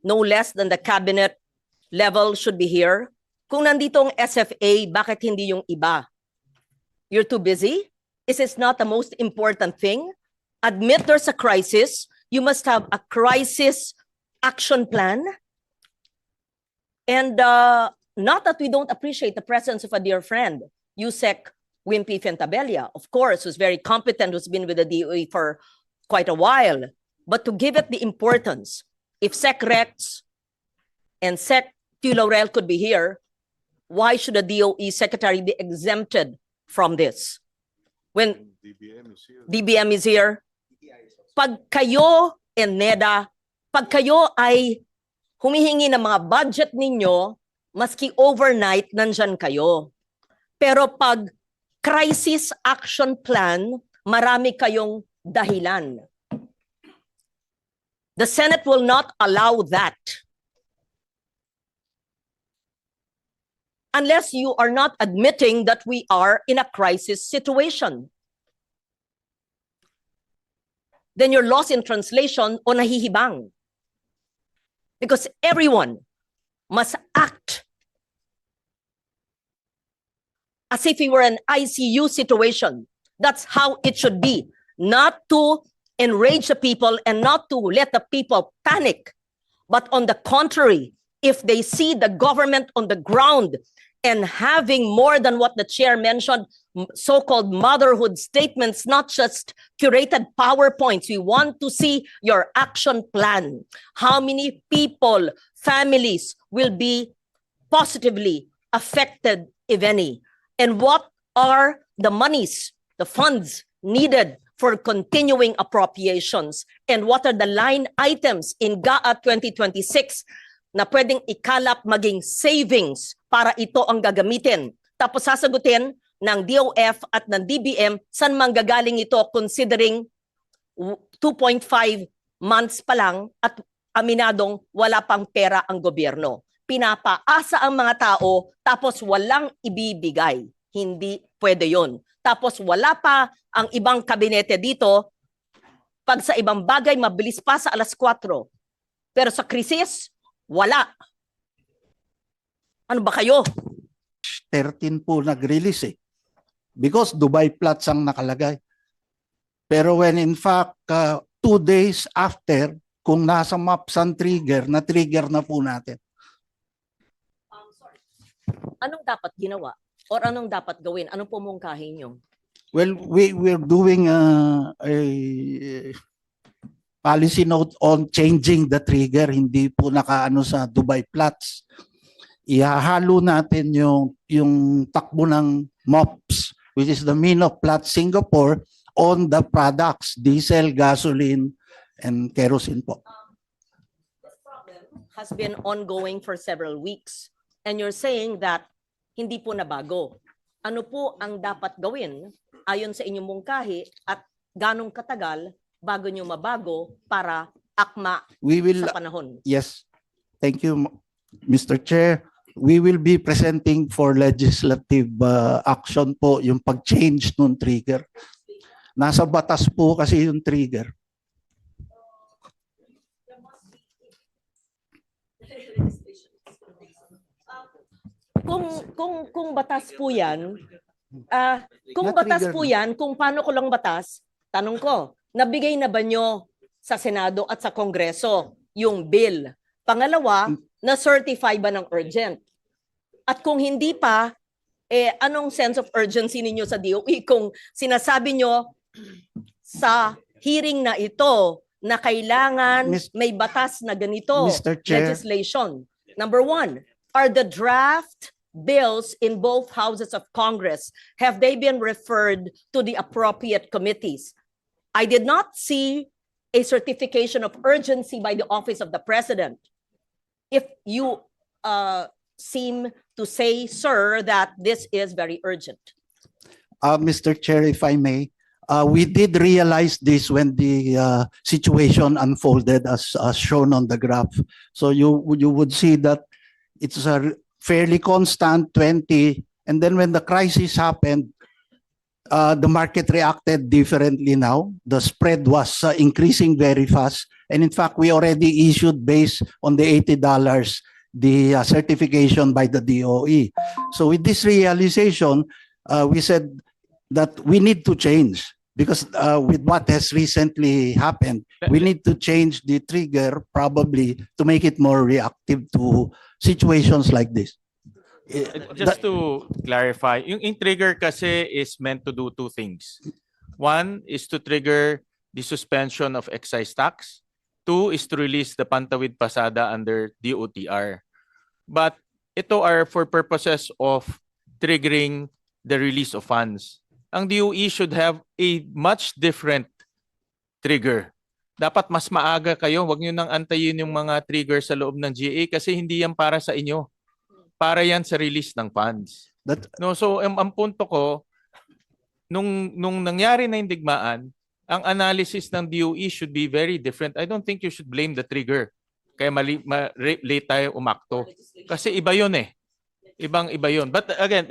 no less than the cabinet level should be here. Kung nandito ang SFA, bakit hindi yung iba? You're too busy? Is this not the most important thing? Admit there's a crisis. You must have a crisis action plan. And not that we don't appreciate the presence of a dear friend, Yusek Wimpy Fentabella, of course, who's very competent, who's been with the DOE for quite a while. But to give it the importance, if Sec Rex and Sec Q Laurel could be here, why should the DOE secretary be exempted from this? When DBM is here, pag kayo and NEDA, pag kayo ay humihingi ng mga budget ninyo, maski overnight, nandyan kayo. Pero pag crisis action plan, marami kayong dahilan. The Senate will not allow that. Unless you are not admitting that we are in a crisis situation. Then you're lost in translation o nahihibang. Because everyone must act as if we were an ICU situation. That's how it should be. Not to enrage the people and not to let the people panic. But on the contrary, if they see the government on the ground and having more than what the chair mentioned, so-called motherhood statements, not just curated PowerPoints. We want to see your action plan. How many people, families will be positively affected, if any? And what are the monies, the funds needed for continuing appropriations? And what are the line items in GAA 2026 na pwedeng ikalap maging savings para ito ang gagamitin? Tapos sasagutin ng DOF at ng DBM saan manggagaling ito considering 2.5 months pa lang at aminadong wala pang pera ang gobyerno. Pinapaasa ang mga tao tapos walang ibibigay. Hindi pwede yon. Tapos wala pa ang ibang kabinete dito. Pag sa ibang bagay, mabilis pa sa alas 4. Pero sa krisis, wala. Ano ba kayo? 13 po nag-release eh. Because Dubai plots ang nakalagay. Pero when in fact, 2 days after, kung nasa maps ang trigger, na-trigger na po natin. Sorry. Anong dapat ginawa? Or anong dapat gawin? Anong pumungkahin nyo? Well, we're doing a policy note on changing the trigger. Hindi po nakaano sa Dubai plots. Ihahalo natin yung takbo ng MOPS, which is the mean of Platts Singapore, on the products, diesel, gasoline, and kerosene po. This problem has been ongoing for several weeks. And you're saying that hindi po nabago. Ano po ang dapat gawin ayon sa inyong mungkahi at ganong katagal bago nyo mabago para akma sa panahon? Yes. Thank you, Mr. Chair. We will be presenting for legislative action po yung pag-change nung trigger. Nasa batas po kasi yung trigger. Kung batas po yan, kung batas po yan, kung paano ko lang batas, tanong ko, nabigay na ba nyo sa Senado at sa Kongreso yung bill? Pangalawa, na-certify ba ng urgent? At kung hindi pa, anong sense of urgency ninyo sa DOE kung sinasabi nyo sa hearing na ito na kailangan may batas na ganito, legislation? Number one, are the draft bills in both houses of Congress, have they been referred to the appropriate committees? I did not see a certification of urgency by the Office of the President. If you seem to say, sir, that this is very urgent. Mr. Chair, if I may, we did realize this when the situation unfolded as shown on the graph. So you would see that it's a fairly constant 20, and then when the crisis happened, the market reacted differently now. The spread was increasing very fast, And in fact, we already issued based on the $80 the certification by the DOE. So with this realization, we said that we need to change because with what has recently happened, we need to change the trigger probably to make it more reactive to situations like this. Just to clarify, yung trigger kasi is meant to do two things. One is to trigger the suspension of excise tax. Two is to release the Pantawid Pasada under DOTR. But ito are for purposes of triggering the release of funds. Ang DOE should have a much different trigger. Dapat mas maaga kayo, wag niyo nang antayin yung mga trigger sa loob ng GA kasi hindi yan para sa inyo. Para yan sa release ng funds. No, so ang punto ko, nung nangyari na yung digmaan, ang analysis ng DOE should be very different. I don't think you should blame the trigger. Kaya late tayo umakto. Kasi iba yun eh. Ibang-iba yun. But again,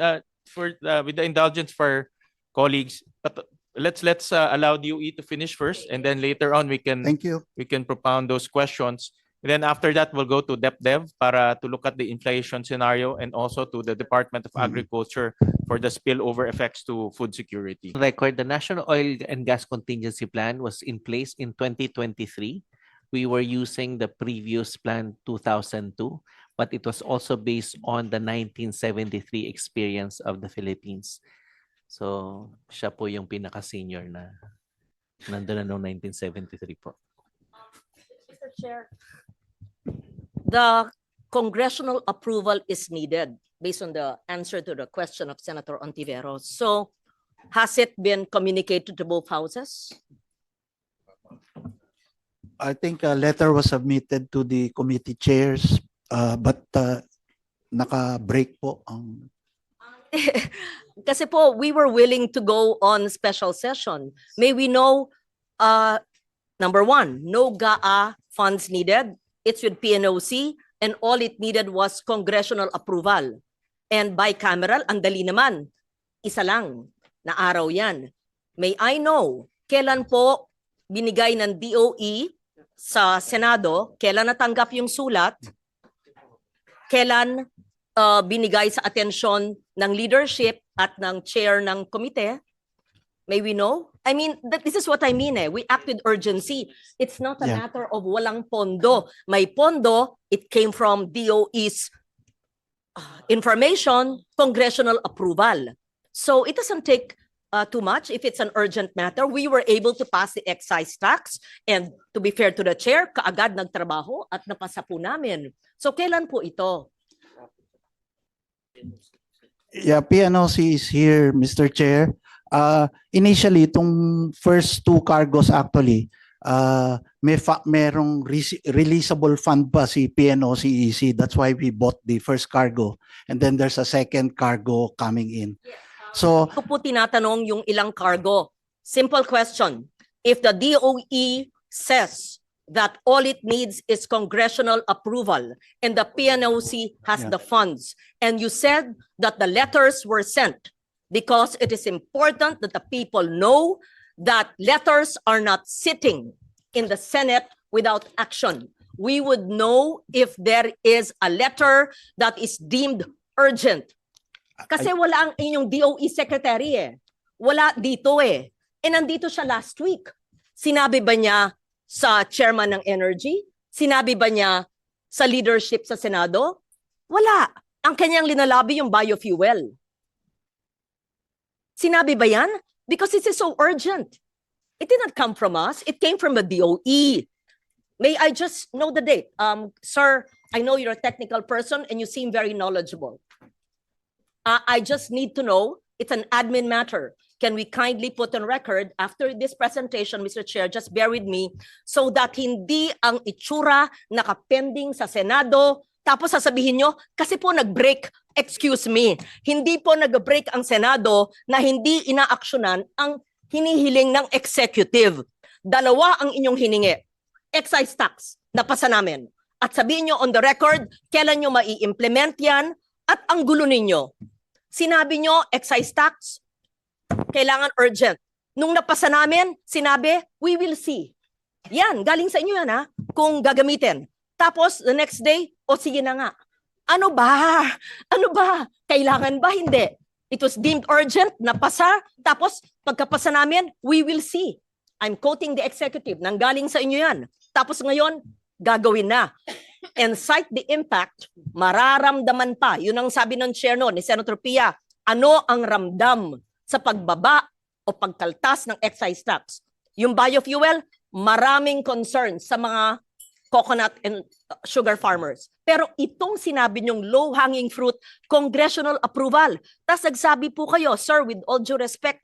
with the indulgence for colleagues, but let's allow DOE to finish first, and then later on we can Thank you. propound those questions. And then after that, we'll go to DepDev para to look at the inflation scenario and also to the Department of Agriculture for the spillover effects to food security. Record, the National Oil and Gas Contingency Plan was in place in 2023. We were using the previous plan 2002, but it was also based on the 1973 experience of the Philippines. So, siya po yung pinaka-senior na nandun na noong 1973 po. Mr. Chair, the congressional approval is needed based on the answer to the question of Senator Ontiveros. So, has it been communicated to both houses? I think a letter was submitted to the committee chairs, but naka-break po ang Kasi po, we were willing to go on special session. May we know, number one, no GAA funds needed. It's with PNOC, and all it needed was congressional approval. And bicameral, ang dali naman. Isa lang na araw yan. May I know, kailan po binigay ng DOE sa Senado, kailan natanggap yung sulat, kailan binigay sa atensyon ng leadership at ng chair ng komite? May we know? I mean, this is what I mean eh. We act with urgency. It's not a Yeah. matter of walang pondo. May pondo, it came from DOE's information, congressional approval. So it doesn't take too much if it's an urgent matter. We were able to pass the excise tax, and to be fair to the chair, kaagad nagtrabaho at napasa po namin. So kailan po ito? Yeah, PNOC is here, Mr. Chair. Initially, itong first two cargos actually, merong releasable fund pa si PNOCEC. That's why we bought the first cargo. And then there's a second cargo coming in. So, Ko po tinatanong yung ilang cargo. Simple question. If the DOE says that all it needs is congressional approval and the PNOC has Yeah. the funds, and you said that the letters were sent because it is important that the people know that letters are not sitting in the Senate without action. We would know if there is a letter that is deemed urgent. Kasi wala ang inyong DOE secretary eh. Wala dito eh. E nandito siya last week. Sinabi ba niya sa chairman ng Energy? Sinabi ba niya sa leadership sa Senado? Wala. Ang kanyang linalabi yung biofuel. Sinabi ba yan? Because this is so urgent. It did not come from us. It came from the DOE. May I just know the date? Sir, I know you're a technical person and you seem very knowledgeable. I just need to know, it's an admin matter. Can we kindly put on record after this presentation, Mr. Chair, just bear with me, so that hindi ang itsura nakapending sa Senado, tapos sasabihin nyo, kasi po nag-break, excuse me, hindi po nag-break ang Senado na hindi inaaksyonan ang hinihiling ng executive. Dalawa ang inyong hiningi. Excise tax, napasa namin. At sabihin nyo on the record, kailan nyo mai-implement yan, at ang gulo ninyo. Sinabi nyo, excise tax, kailangan urgent. Nung napasa namin, sinabi, we will see. Yan, galing sa inyo yan ha, kung gagamitin. Tapos, the next day, o sige na nga. Ano ba? Ano ba? Kailangan ba? Hindi. It was deemed urgent, napasa. Tapos, pagkapasa namin, we will see. I'm quoting the executive, nanggaling sa inyo yan. Tapos ngayon, gagawin na. And cite the impact, mararamdaman pa. Yun ang sabi ng chair no, ni Senator Pia. Ano ang ramdam sa pagbaba o pagkaltas ng excise tax? Yung biofuel, maraming concern sa mga coconut and sugar farmers. Pero itong sinabi niyong low-hanging fruit, congressional approval. Tapos nagsabi po kayo, sir, with all due respect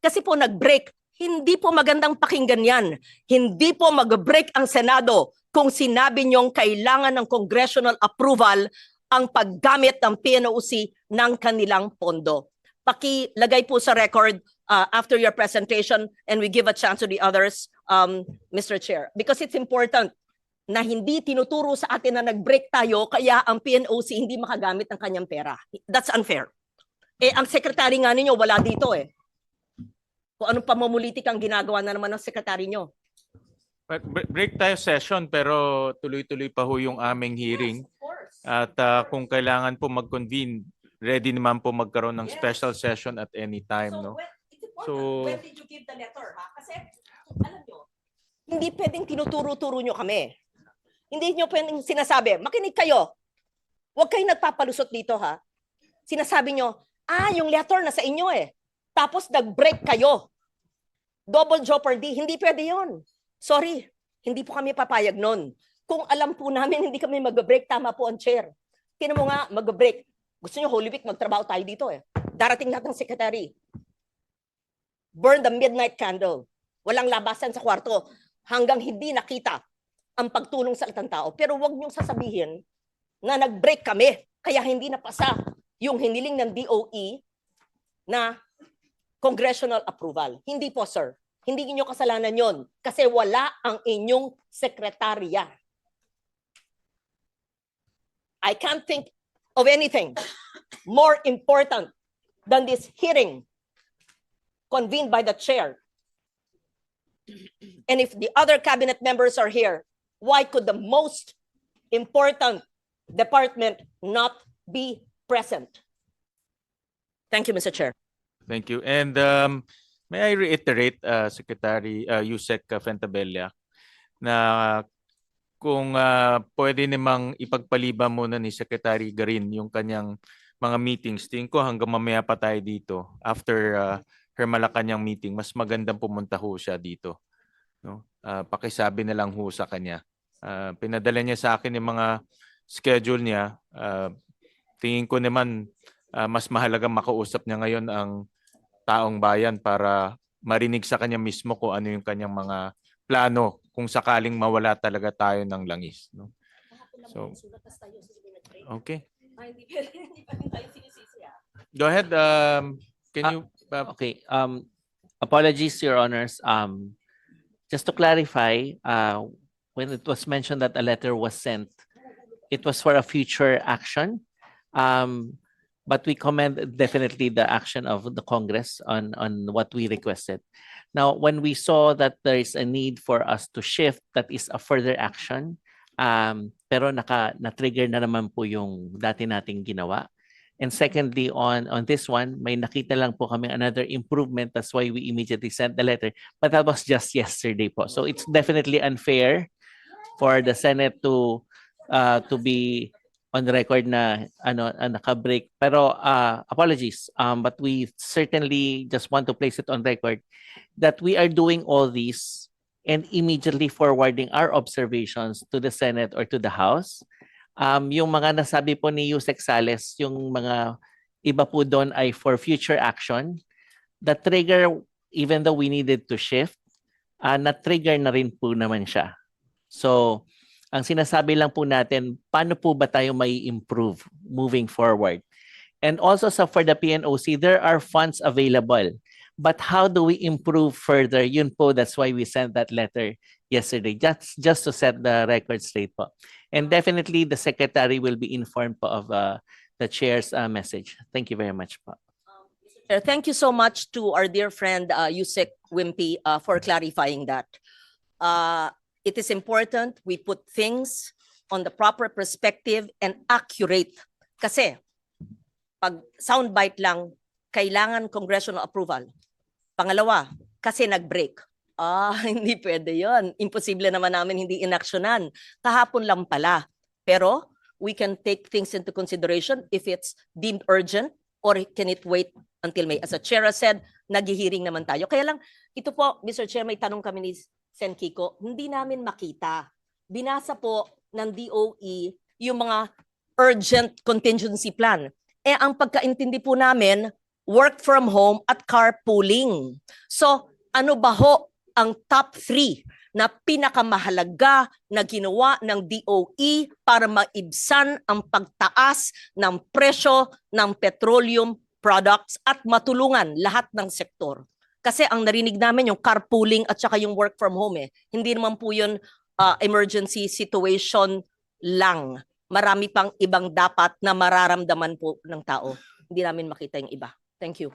kasi po nag-break. Hindi po magandang pakinggan yan. Hindi po mag-break ang Senado kung sinabi niyong kailangan ng congressional approval ang paggamit ng PNOC ng kanilang pondo. Pakilagay po sa record after your presentation and we give a chance to the others, Mr. Chair. Because it's important na hindi tinuturo sa atin na nag-break tayo kaya ang PNOC hindi makagamit ng kanyang pera. That's unfair. Eh, ang secretary nga ninyo wala dito eh. Kung anong pamumulitik ang ginagawa na naman ng secretary nyo. Break tayo session pero tuloy-tuloy pa ho yung aming hearing. Yes, of course. At kung kailangan po mag-convene, ready naman po magkaroon ng special session at any time, no? It's important. So- When did you give the letter, ha? Kasi, alam nyo, hindi pwedeng tinuturo-turo nyo kami. Hindi nyo pwedeng sinasabi, makinig kayo. Huwag kayong nagpapalusot dito, ha? Sinasabi nyo, yung letter na sa inyo eh. Tapos nag-break kayo. Double jeopardy. Hindi pwede yon. Sorry, hindi po kami papayag nun. Kung alam po namin hindi kami mag-break, tama po ang chair. Tinan mo nga, mag-break. Gusto nyo Holy Week, magtrabaho tayo dito eh. Darating natin ng secretary. Burn the midnight candle. Walang labasan sa kwarto hanggang hindi nakita ang pagtulong sa lahat ng tao. Pero wag niyong sasabihin na nag-break kami kaya hindi napasa yung hiniling ng DOE na congressional approval. Hindi po, sir. Hindi niyo kasalanan yon kasi wala ang inyong sekretarya. I can't think of anything more important than this hearing convened by the chair. And if the other cabinet members are here, why could the most important department not be present? Thank you, Mr. Chair. Thank you. And may I reiterate, Secretary Yusek Fentabella, na kung pwede namang ipagpaliban muna ni Secretary Garin yung kanyang mga meetings, tingin ko hanggang mamaya pa tayo dito. After her Malacanang meeting, mas magandang pumunta ho siya dito. No? Pakisabi na lang ho sa kanya. Pinadala niya sa akin yung mga schedule niya. Tingin ko naman mas mahalagang makausap niya ngayon ang taong bayan para marinig sa kanya mismo kung ano yung kanyang mga plano kung sakaling mawala talaga tayo ng langis. No? So, okay. Go ahead. Can you... Okay. Apologies, Your Honors. Just to clarify, when it was mentioned that a letter was sent, it was for a future action. But we commend definitely the action of the Congress on what we requested. Now, when we saw that there is a need for us to shift, that is a further action. Pero na-trigger na naman po yung dati nating ginawa. And secondly, on this one, may nakita lang po kami another improvement. That's why we immediately sent the letter. But that was just yesterday po. So it's definitely unfair for the Senate to be on the record na naka-break. Pero apologies, but we certainly just want to place it on record that we are doing all these and immediately forwarding our observations to the Senate or to the House. Yung mga nasabi po ni Yusek Sales, yung mga iba po doon ay for future action. The trigger, even though we needed to shift, na-trigger na rin po naman siya. So, ang sinasabi lang po natin, paano po ba tayo may improve moving forward? And also for the PNOC, there are funds available. But how do we improve further? Yun po, that's why we sent that letter yesterday, just to set the record straight po. And definitely the Secretary will be informed po of the Chair's message. Thank you very much po. Thank you so much to our dear friend Yusek Wimpy for clarifying that. it is important we put things on the proper perspective and accurate. Kasi pag soundbite lang, kailangan congressional approval. Pangalawa, kasi nag-break. Hindi pwede yon. Imposible naman namin hindi inaksyonan. Kahapon lang pala. Pero we can take things into consideration if it's deemed urgent or can it wait until May. As the chair has said, naghihiring naman tayo. Kaya lang, ito po, Mr. Chair, may tanong kami ni Sen. Kiko, hindi namin makita. Binasa po ng DOE yung mga urgent contingency plan. Ang pagkaintindi po namin, work from home at carpooling. So, ano ba ho ang top 3 na pinakamahalaga na ginawa ng DOE para maibsan ang pagtaas ng presyo ng petroleum products at matulungan lahat ng sektor? Kasi ang narinig namin yung carpooling at saka yung work from home Hindi naman po yun emergency situation lang. Marami pang ibang dapat na mararamdaman po ng tao. Hindi namin makita yung iba. Thank you.